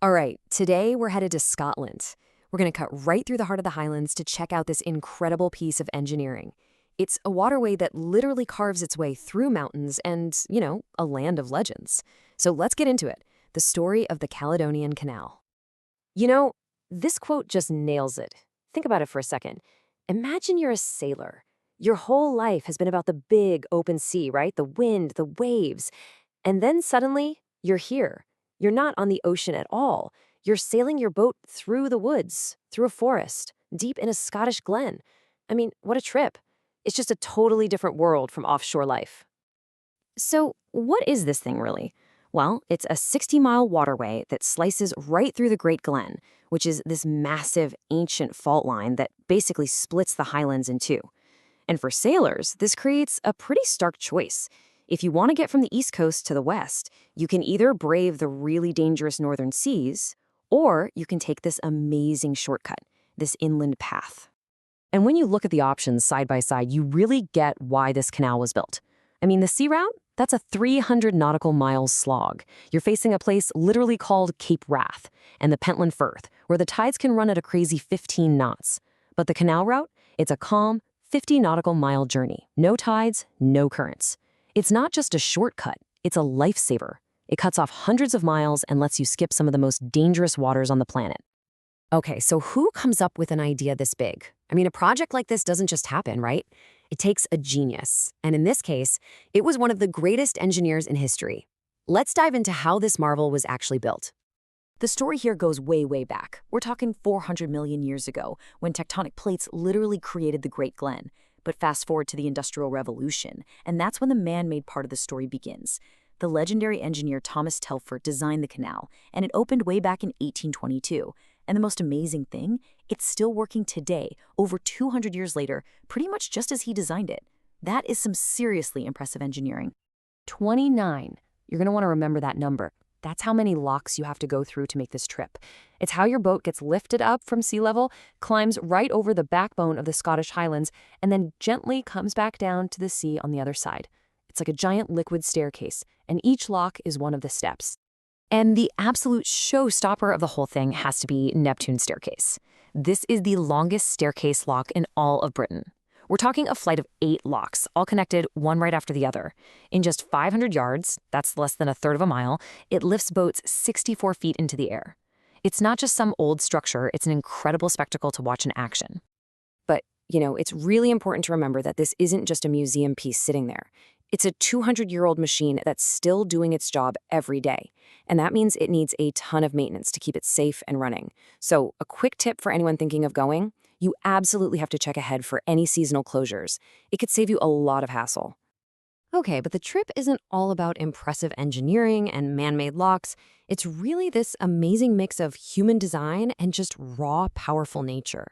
All right, today we're headed to Scotland. We're going to cut right through the heart of the Highlands to check out this incredible piece of engineering. It's a waterway that literally carves its way through mountains and, a land of legends. So let's get into it. The story of the Caledonian Canal. You know, this quote just nails it. Think about it for a second. Imagine you're a sailor. Your whole life has been about the big open sea, right? The wind, the waves. And then suddenly, you're here. You're not on the ocean at all. You're sailing your boat through the woods, through a forest, deep in a Scottish glen. I mean, what a trip. It's just a totally different world from offshore life. So, what is this thing really? Well, it's a 60-mile waterway that slices right through the Great Glen, which is this massive ancient fault line that basically splits the Highlands in two. And for sailors, this creates a pretty stark choice. If you want to get from the East Coast to the West, you can either brave the really dangerous northern seas, or you can take this amazing shortcut, this inland path. And when you look at the options side by side, you really get why this canal was built. I mean, the sea route, that's a 300 nautical miles slog. You're facing a place literally called Cape Wrath and the Pentland Firth, where the tides can run at a crazy 15 knots. But the canal route, it's a calm, 50 nautical mile journey. No tides, no currents. It's not just a shortcut, it's a lifesaver. It cuts off hundreds of miles and lets you skip some of the most dangerous waters on the planet. Okay, so who comes up with an idea this big? I mean, a project like this doesn't just happen, right? It takes a genius. And in this case, it was one of the greatest engineers in history. Let's dive into how this marvel was actually built. The story here goes way, way back. We're talking 400 million years ago, when tectonic plates literally created the Great Glen. But fast forward to the Industrial Revolution, and that's when the man-made part of the story begins. The legendary engineer Thomas Telford designed the canal, and it opened way back in 1822. And the most amazing thing, it's still working today, over 200 years later, pretty much just as he designed it. That is some seriously impressive engineering. 29. You're going to want to remember that number. That's how many locks you have to go through to make this trip. It's how your boat gets lifted up from sea level, climbs right over the backbone of the Scottish Highlands, and then gently comes back down to the sea on the other side. It's like a giant liquid staircase, and each lock is one of the steps. And the absolute showstopper of the whole thing has to be Neptune's staircase. This is the longest staircase lock in all of Britain. We're talking a flight of 8 locks, all connected one right after the other. In just 500 yards, that's less than a third of a mile, it lifts boats 64 feet into the air. It's not just some old structure, it's an incredible spectacle to watch in action. But, it's really important to remember that this isn't just a museum piece sitting there. It's a 200-year-old machine that's still doing its job every day. And that means it needs a ton of maintenance to keep it safe and running. So a quick tip for anyone thinking of going, you absolutely have to check ahead for any seasonal closures. It could save you a lot of hassle. Okay, but the trip isn't all about impressive engineering and man-made locks. It's really this amazing mix of human design and just raw, powerful nature.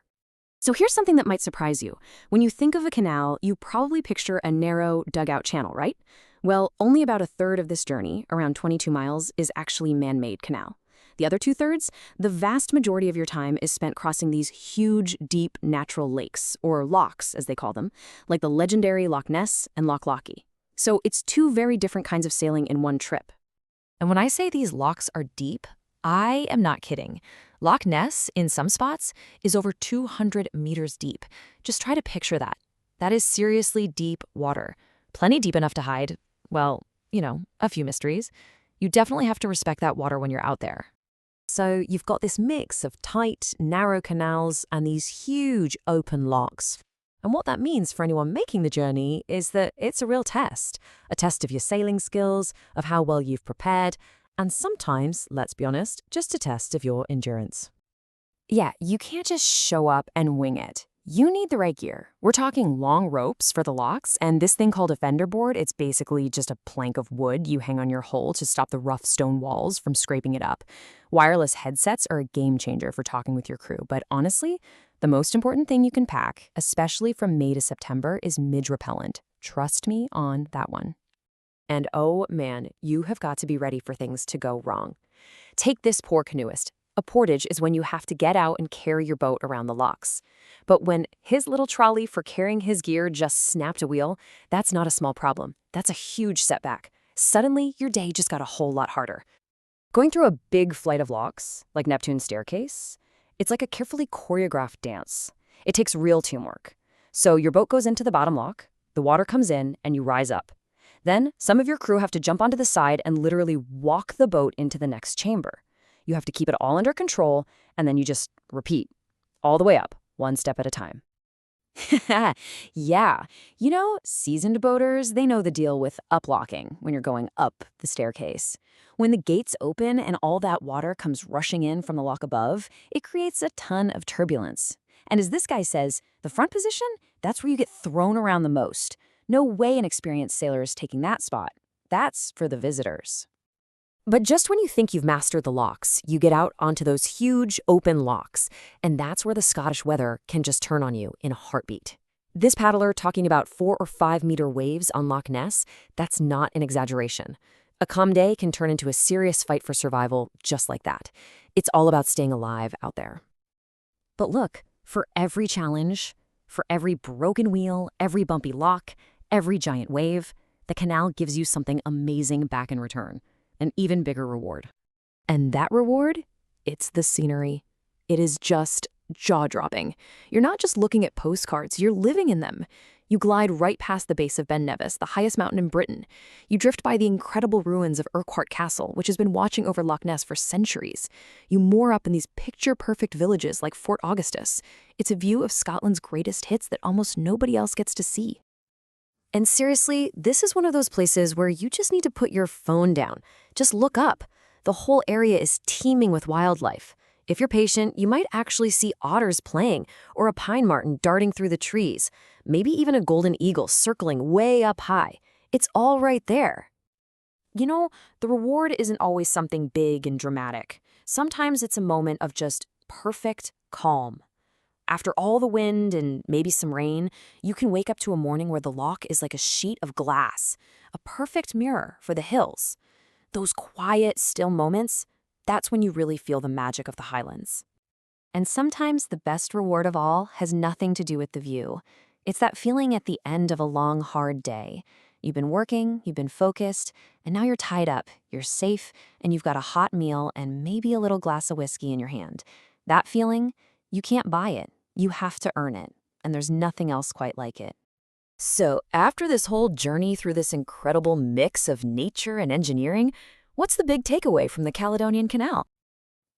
So here's something that might surprise you. When you think of a canal, you probably picture a narrow, dugout channel, right? Well, only about a third of this journey, around 22 miles, is actually man-made canal. The other two-thirds, the vast majority of your time is spent crossing these huge, deep, natural lakes, or lochs, as they call them, like the legendary Loch Ness and Loch Lochy. So it's two very different kinds of sailing in one trip. And when I say these lochs are deep, I am not kidding. Loch Ness, in some spots, is over 200 meters deep. Just try to picture that. That is seriously deep water. Plenty deep enough to hide, well, a few mysteries. You definitely have to respect that water when you're out there. So you've got this mix of tight, narrow canals and these huge open lochs. And what that means for anyone making the journey is that it's a real test. A test of your sailing skills, of how well you've prepared, and sometimes, let's be honest, just a test of your endurance. Yeah, you can't just show up and wing it. You need the right gear. We're talking long ropes for the locks, and this thing called a fender board, it's basically just a plank of wood you hang on your hull to stop the rough stone walls from scraping it up. Wireless headsets are a game changer for talking with your crew, but honestly, the most important thing you can pack, especially from May to September, is midge repellent. Trust me on that one. And oh man, you have got to be ready for things to go wrong. Take this poor canoeist. A portage is when you have to get out and carry your boat around the locks. But when his little trolley for carrying his gear just snapped a wheel, that's not a small problem. That's a huge setback. Suddenly, your day just got a whole lot harder. Going through a big flight of locks, like Neptune's staircase, it's like a carefully choreographed dance. It takes real teamwork. So your boat goes into the bottom lock, the water comes in, and you rise up. Then some of your crew have to jump onto the side and literally walk the boat into the next chamber. You have to keep it all under control, and then you just repeat, all the way up, one step at a time. Yeah, seasoned boaters, they know the deal with uplocking when you're going up the staircase. When the gates open and all that water comes rushing in from the lock above, it creates a ton of turbulence. And as this guy says, the front position, that's where you get thrown around the most. No way an experienced sailor is taking that spot. That's for the visitors. But just when you think you've mastered the locks, you get out onto those huge open locks, and that's where the Scottish weather can just turn on you in a heartbeat. This paddler talking about 4 or 5 meter waves on Loch Ness, that's not an exaggeration. A calm day can turn into a serious fight for survival just like that. It's all about staying alive out there. But look, for every challenge, for every broken wheel, every bumpy lock, every giant wave, the canal gives you something amazing back in return. An even bigger reward. And that reward? It's the scenery. It is just jaw-dropping. You're not just looking at postcards, you're living in them. You glide right past the base of Ben Nevis, the highest mountain in Britain. You drift by the incredible ruins of Urquhart Castle, which has been watching over Loch Ness for centuries. You moor up in these picture-perfect villages like Fort Augustus. It's a view of Scotland's greatest hits that almost nobody else gets to see. And seriously, this is one of those places where you just need to put your phone down. Just look up. The whole area is teeming with wildlife. If you're patient, you might actually see otters playing, or a pine marten darting through the trees, maybe even a golden eagle circling way up high. It's all right there. The reward isn't always something big and dramatic. Sometimes it's a moment of just perfect calm. After all the wind and maybe some rain, you can wake up to a morning where the loch is like a sheet of glass, a perfect mirror for the hills. Those quiet, still moments, that's when you really feel the magic of the Highlands. And sometimes the best reward of all has nothing to do with the view. It's that feeling at the end of a long, hard day. You've been working, you've been focused, and now you're tied up, you're safe, and you've got a hot meal and maybe a little glass of whiskey in your hand. That feeling, you can't buy it. You have to earn it, and there's nothing else quite like it. So, after this whole journey through this incredible mix of nature and engineering, what's the big takeaway from the Caledonian Canal?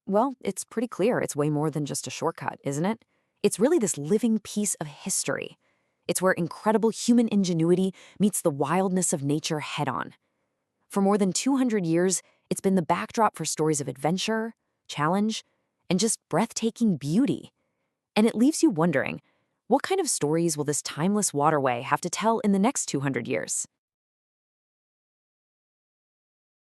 Well, it's pretty clear it's way more than just a shortcut, isn't it? It's really this living piece of history. It's where incredible human ingenuity meets the wildness of nature head-on. For more than 200 years, it's been the backdrop for stories of adventure, challenge, and just breathtaking beauty. And it leaves you wondering, what kind of stories will this timeless waterway have to tell in the next 200 years?